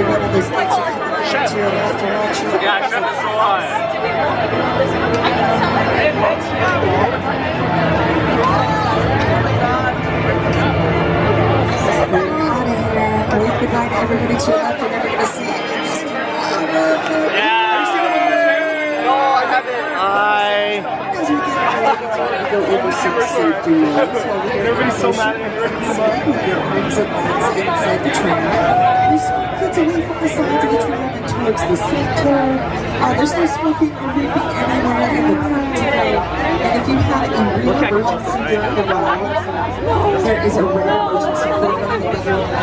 be one of those things you can look to your left or right to your Yeah, Chef is so hot. We're out of here. Wave goodbye to everybody to your left. We're never going to see you. Yeah. Have you seen them on the train? No, I haven't. Because we get ready to go over some safety rules. Everybody's so mad at me. Rings and lights inside the train. There's kids away from the sides of the train and towards the center. There's no smoking or vaping anywhere in the current today. And if you have a real emergency during the ride, there is a rare emergency program that you're on.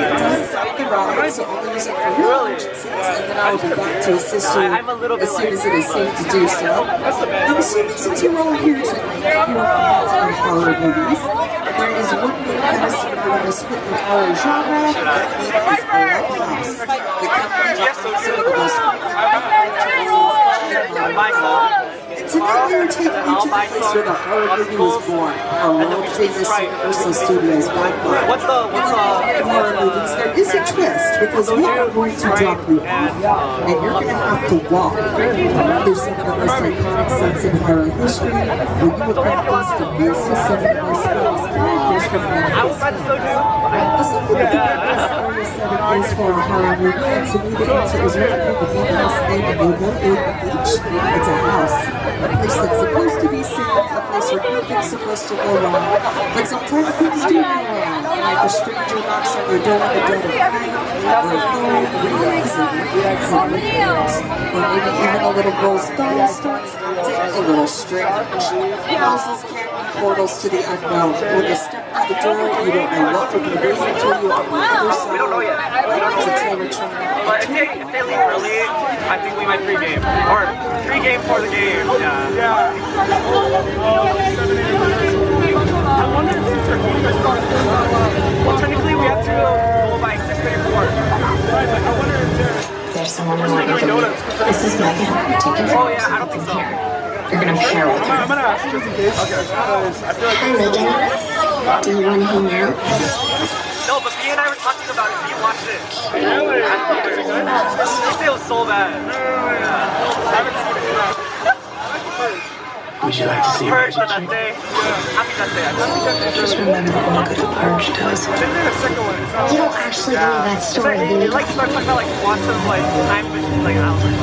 It does stop the ride, so only use it for real emergencies, and then I will be back to assist you as soon as it is safe to do so. I'm assuming since you're all here tonight, you are fans of horror movies. There is one movie that is sort of a split the horror genre, that is Blumhouse. The company that makes some of the most tonight we are taking you to the place where the horror movie was born, our world-famous Universal Studios backlot. In horror movies, there is a twist, because we are going to drop you off, and you're going to have to walk. There's some of the most iconic scenes in horror history, where you will get face to face with some of the most famous characters from that history. Some people think that this area setting is for a horror movie, and to me the answer is right here, the Blumhouse name and logo, A-H. It's a house. A place that's supposed to be safe, a place where nothing's supposed to go wrong, but sometimes things do go wrong, like a stranger knocks on your door in the dead of night, or a phone rings and rings and rings, or maybe even a little girl's doll starts acting a little strange. Houses can be portals to the unknown. When you step through the door, you don't know what will be waiting for you on the other side. We don't know yet. It's a Terror Tram. But if they leave early, I think we might pre-game. Or pre-game for the game. Yeah. I wonder if these are well, technically we have to go by 6:34. I wonder if there's someone I want you to meet. This is Megan. Take your phone. I don't think so. You're gonna share with her. I'm gonna ask just in case. Okay. I feel like Hi, Megan. Do you want to hang out? no, but me and I were talking about it. You watched it. Really? You say it was so bad. I haven't seen it yet. Would you like to see Purge Magic that day. Happy that day. Just remember what good the Purge does. You don't actually believe that story, do you? It like starts talking about like quantum like time vision like I was like,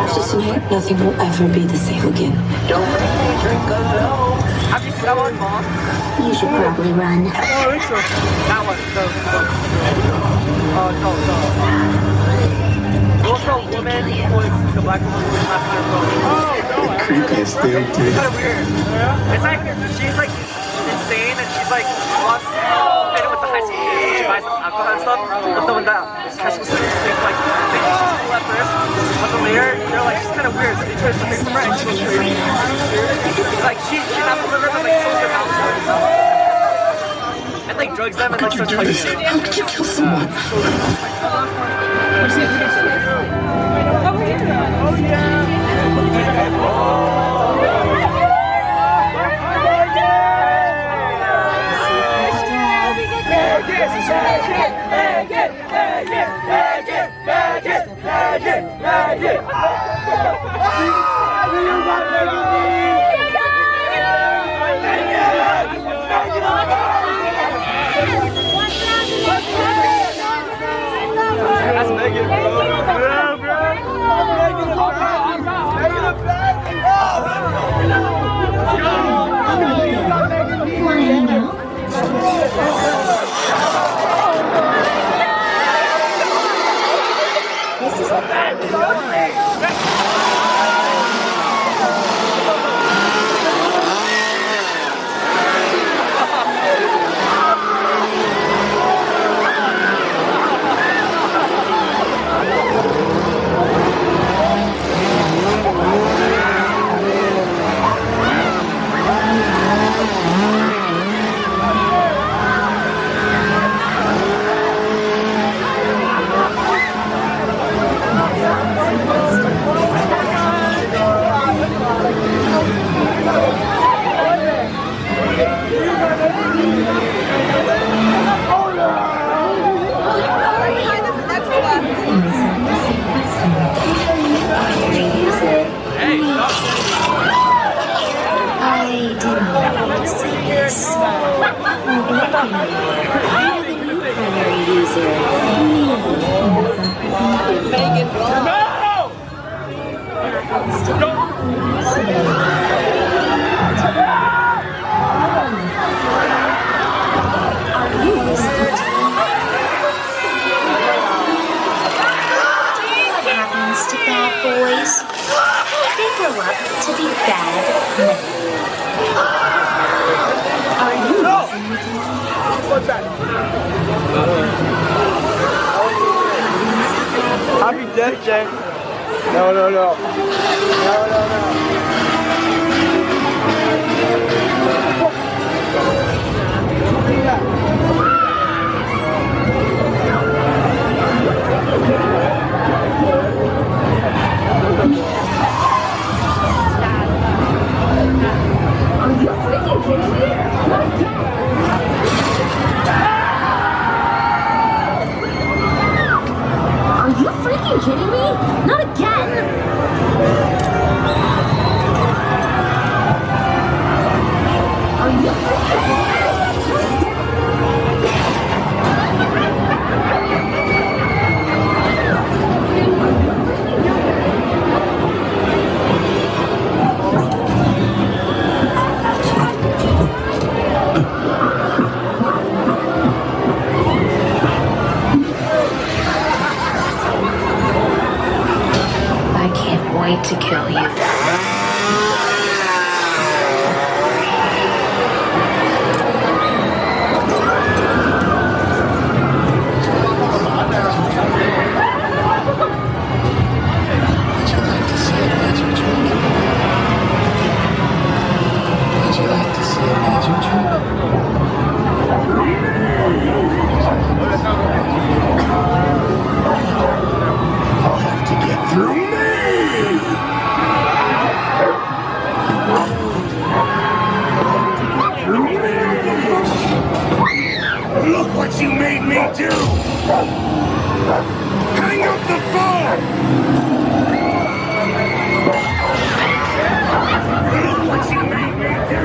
After tonight, nothing will ever be the same again. don't drink alone. Have you seen that one, Mom? You should probably run. Oh, I think so. That one. It was the woman who was the black woman who was passing her phone. Oh, no. Creepiest thing, too. It's kind of weird. It's like, she's like insane and she's like, wants to fit it with the high school kids. So she buys alcohol and stuff. But then when the high school students think like, they think she's cool at first. But then later, they're like, she's kind of weird. So they try to fix her and she goes crazy. Like, she's not the liver, but like, social counselor. And like, drugs them and like, starts like, How could you kill someone? That's Megan, bro. Yeah, bro. primary user. Megan, no! To bad boys. They grow up to be bad men. Are you listening to me? What's that? Happy death, Jen. No. Are you freaking kidding me? Are you freaking kidding me? Not again! Are you freaking kidding me? To kill you. I'll have to get through me! Look what you made me do! Hang up the phone! Look what you made me do!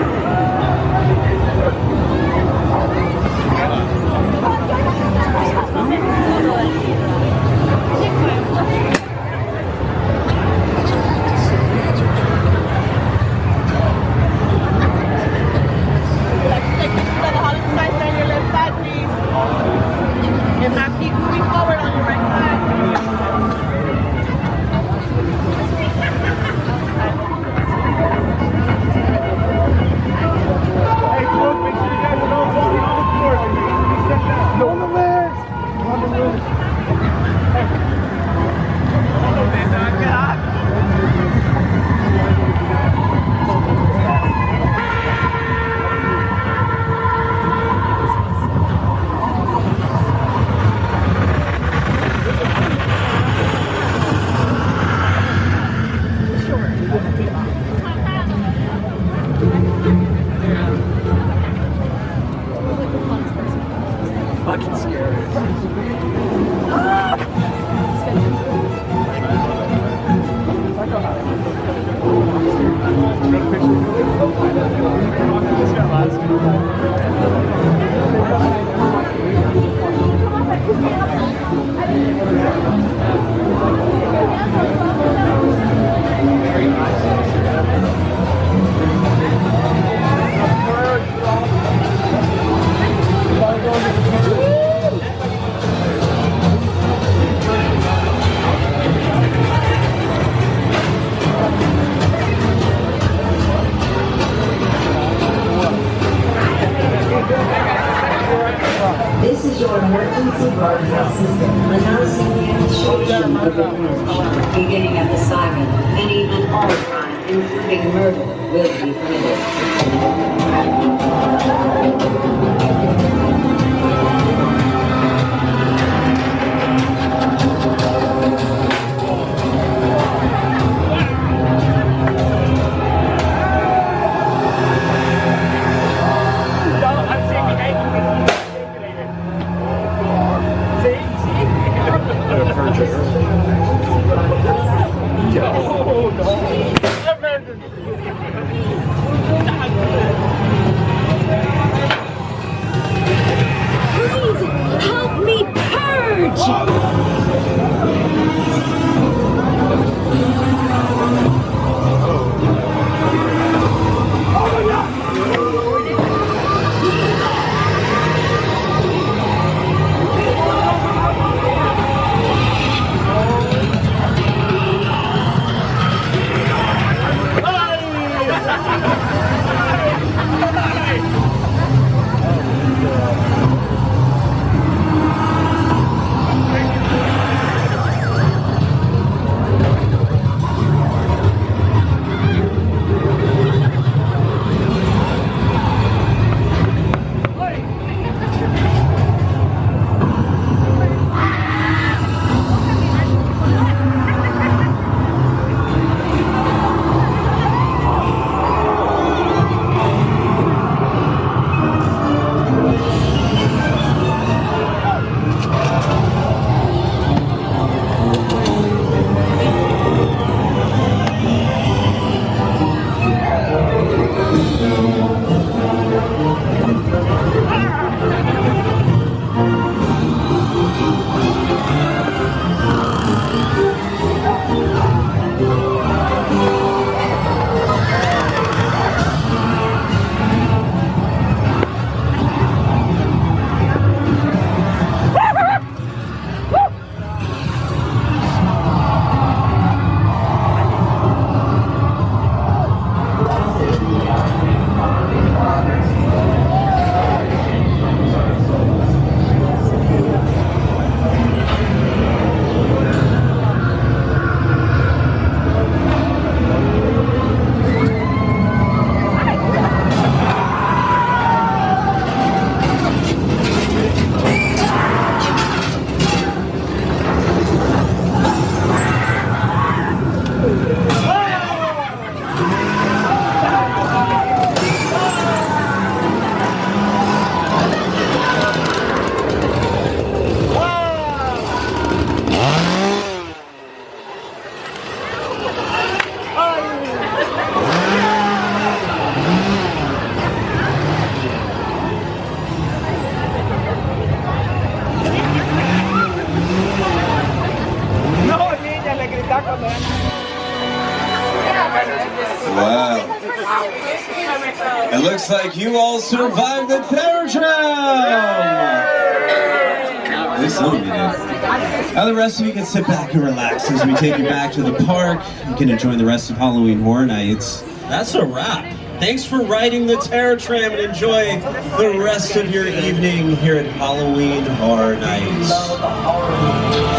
This is your emergency broadcast system announcing the initiation of the purge. Beginning of the saga, any and all crime, including murder, will be permitted. It looks like you all survived the Terror Tram! At least some of you did. Now the rest of you can sit back and relax as we take you back to the park. You can enjoy the rest of Halloween Horror Nights. That's a wrap. Thanks for riding the Terror Tram and enjoy the rest of your evening here at Halloween Horror Nights.